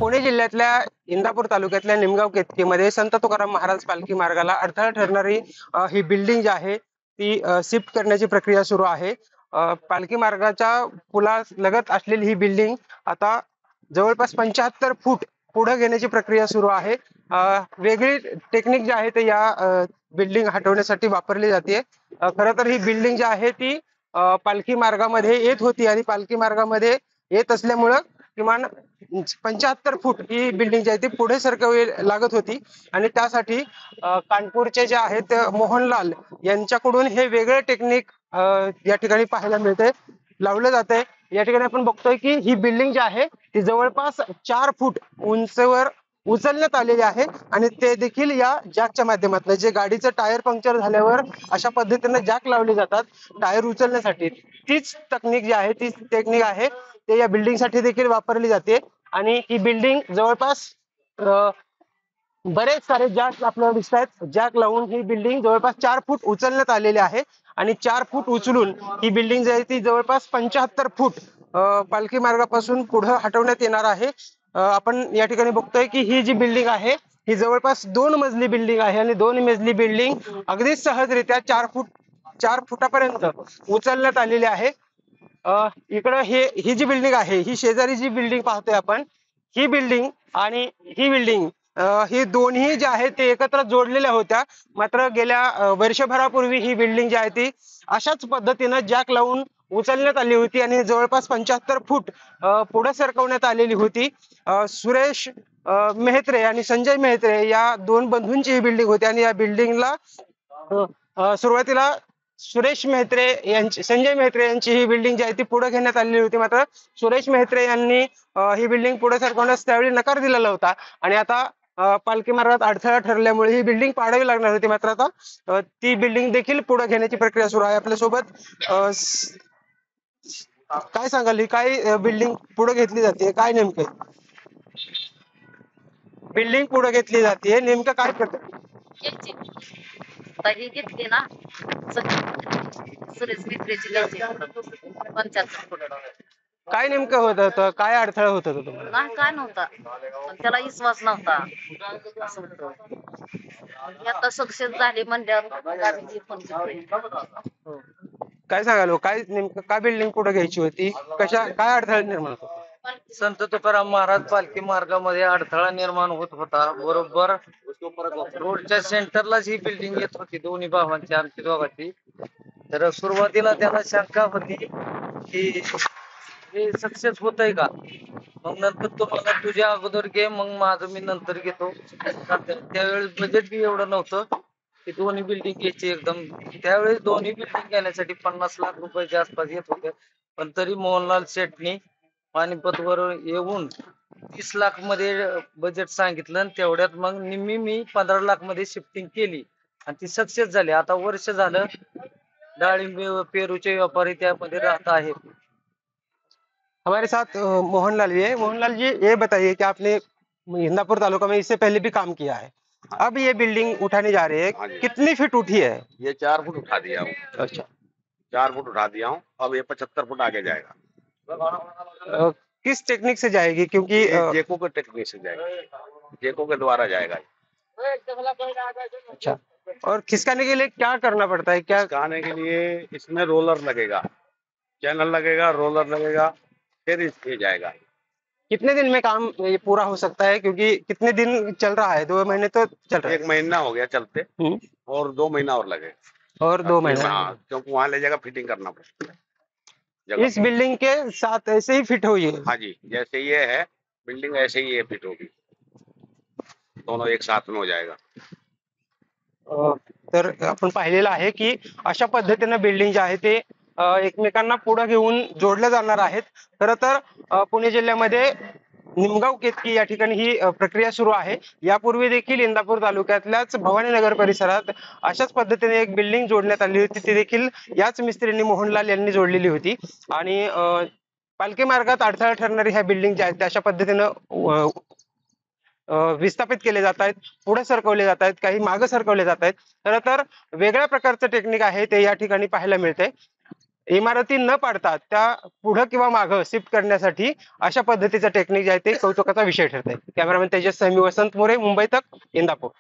पुणे जिल्ह्यातल्या इंदापूर तालुक्यातल्या निमगाव केतकीमध्ये संत तुकाराम महाराज पालखी मार्गाला अडथळा ठरणारी ही बिल्डिंग जी आहे ती शिफ्ट करण्याची प्रक्रिया सुरू आहे. पालखी मार्गाच्या पुलालगत असलेली ही बिल्डिंग आता जवळपास 75 फूट पुढे घेण्याची प्रक्रिया सुरू आहे. वेगळी टेक्निक जी आहे ते या बिल्डिंग हटवण्यासाठी वापरली जाते. खरं तर ही बिल्डिंग जी आहे ती पालखी मार्गामध्ये येत होती आणि पालखी मार्गामध्ये येत असल्यामुळं किमान 75 फूट ही बिल्डिंग जी आहे ती पुढे सरकवावी लागत होती आणि त्यासाठी कानपूरचे जे आहेत मोहनलाल यांच्याकडून हे वेगळे टेक्निक या ठिकाणी पाहायला मिळते, लावलं जाते. या ठिकाणी आपण बघतोय की ही बिल्डिंग जी आहे ती जवळपास 4 फूट उंचीवर उचलण्यात आलेली आहे आणि ते देखील या जॅकच्या माध्यमातून, जे गाडीचं टायर पंक्चर झाल्यावर अशा पद्धतीने जॅक लावले जातात टायर उचलण्यासाठी, तीच टेक्निक जी आहे तीच टेक्निक आहे ते या बिल्डिंग साठी देखील वापरली जाते. आणि ही बिल्डिंग जवळपास बरेच सारे जॅक आपल्याला दिसत आहेत. जॅक लावून ही बिल्डिंग जवळपास 4 फूट उचलण्यात आलेली आहे आणि 4 फूट उचलून ही बिल्डिंग जी आहे ती जवळपास 75 फूट पालखी मार्गापासून पुढे हटवण्यात येणार आहे. आपण या ठिकाणी बघतोय की ही जी बिल्डिंग आहे ही जवळपास 2 मजली बिल्डिंग आहे आणि 2 मजली बिल्डिंग अगदी सहजरित्या 4 फुटापर्यंत उचलण्यात आलेली आहे. इकडं ही जी बिल्डिंग आहे, ही शेजारी जी बिल्डिंग पाहतोय आपण, ही बिल्डिंग आणि ही बिल्डिंग ही दोन्ही जे आहेत ते एकत्र जोडलेल्या होत्या. मात्र गेल्या वर्षभरापूर्वी ही बिल्डिंग जी आहे ती अशाच पद्धतीनं जॅक लावून उचलण्यात आली होती आणि जवळपास 75 फूट पुढे सरकवण्यात आलेली होती. सुरेश मेहत्रे आणि संजय मेहत्रे या 2 बंधूंची ही बिल्डिंग होती आणि या बिल्डिंगला सुरुवातीला सुरेश मेहत्रे यांची, संजय मेहत्रे यांची ही बिल्डिंग जी आहे ती पुढे घेण्यात आलेली होती. मात्र सुरेश मेहत्रे यांनी ही बिल्डिंग पुढे सरकवण्यास त्यावेळी नकार दिलेला होता आणि आता पालखी मार्गात अडथळा ठरल्यामुळे ही बिल्डिंग पाडावी लागणार होती. मात्र आता ती बिल्डिंग देखील पुढे घेण्याची प्रक्रिया सुरू आहे. आपल्यासोबत काय सांगाल, ही काय बिल्डिंग पुढे घेतली जाते, काय नेमकं बिल्डिंग पुढे घेतली जाते नेमकं काय करतात? ही घेतली ना सुरेश मित्रेची द्यायची 75 फूट. काय नेमकं होत होतं, काय अडथळा होत होता तुम्हाला? नाही काय नव्हता, पण त्याला विश्वास नव्हता असं होतं. आता सक्सेस झाली म्हणल्यावर आम्ही ती पण घेतली. काय सांगाल, काय नेमकं काय बिल्डिंग पुढे घ्यायची होती, कशा काय अडथळा निर्माण होतो? संत तुकाराम महाराज पालखी मार्गामध्ये अडथळा निर्माण होत होता. बरोबर रोडच्या सेंटरलाच ही बिल्डिंग येत होती, दोन्ही भावांची, आमची दोघांची. तर सुरुवातीला त्याला शंका होती की हे सक्सेस होत आहे का. मग नंतर तो मला तुझ्या अगोदर घे, मग माझं मी नंतर घेतो. त्यावेळेस बजेट बी एवढं नव्हतं की दोन्ही बिल्डिंग घ्यायची एकदम. त्यावेळेस दोन्ही बिल्डिंग घेण्यासाठी 50 लाख रुपयाच्या आसपास येत होते. पण तरी मोहनलाल शेठनी पानिपतवर येऊन 30 लाख मध्ये बजेट सांगितलं आणि तेवढ्यात मग निम्मी मी 15 लाख मध्ये शिफ्टिंग केली आणि ती सक्सेस झाली. आता वर्ष झालं डाळिंब पेरूचे व्यापारी त्यामध्ये राहत आहेत. हमारे साथ मोहनलाल जी है। मोहनलाल जी, ये बताइए कि आपने इंदापुर तालुका में इससे पहले भी काम किया है, अब ये बिल्डिंग उठाने जा रहे हैं, हाँ जी। कितनी फीट उठी है? ये 4 फुट उठा दिया हूँ। अच्छा, 4 फुट उठा दिया हूँ। अब ये 75 फुट आगे जाएगा। किस टेक्निक से जाएगी, क्योंकि ये जेको के टेक्निक से जाएगा, जेको के द्वारा जाएगा। अच्छा, और खिसकाने के लिए क्या करना पड़ता है, क्या? खिसकाने के लिए इसमें रोलर लगेगा, चैनल लगेगा, रोलर लगेगा, फिर ये जाएगा। कितने दिन में काम ये पूरा हो सकता है, क्योंकि कितने दिन चल रहा है? 2 महीने तो चल रहा है। 1 महीना हो गया चलते और 2 महीना और लगेगा। और 2 महीने हाँ, क्योंकि वहाँ ले जाकर फिटिंग करना पड़ता है जगह इस बिल्डिंग के साथ ऐसे ही फिट हुई है? हाँ जी, जैसे ये है बिल्डिंग ऐसे ही ये फिट होगी, दोनों एक साथ में हो जाएगा। तर आपण पाहिलेलं आहे की अशा पद्धतीने बिल्डिंग जे आहे ते एकमेकांना पुढे घेऊन जोडल्या जाणार आहेत. खरं तर पुणे जिल्ह्यामध्ये निमगाव केतकी या ठिकाणी ही प्रक्रिया सुरू आहे. यापूर्वी देखील इंदापूर तालुक्यातल्याच भवानीनगर परिसरात अशाच पद्धतीने एक बिल्डिंग जोडण्यात आली होती. ती देखील याच मिस्त्रींनी मोहनलाल यांनी जोडलेली होती आणि पालखी मार्गात अडथळा ठरणारी ह्या बिल्डिंग ज्या आहेत त्या अशा पद्धतीनं विस्थापित केले जात आहेत, पुढे सरकवले जात आहेत, काही मागे सरकवले जात आहेत. खरं तर वेगळ्या प्रकारचं टेक्निक आहे ते या ठिकाणी पाहायला मिळते. इमारती न पाडता त्या पुढं किंवा मागं शिफ्ट करण्यासाठी अशा पद्धतीचं टेक्निक जे आहे ते कौतुकाचा विषय ठरत आहे. कॅमेरामॅन तेजस सहमी, वसंत मोरे, मुंबई तक, इंदापूर.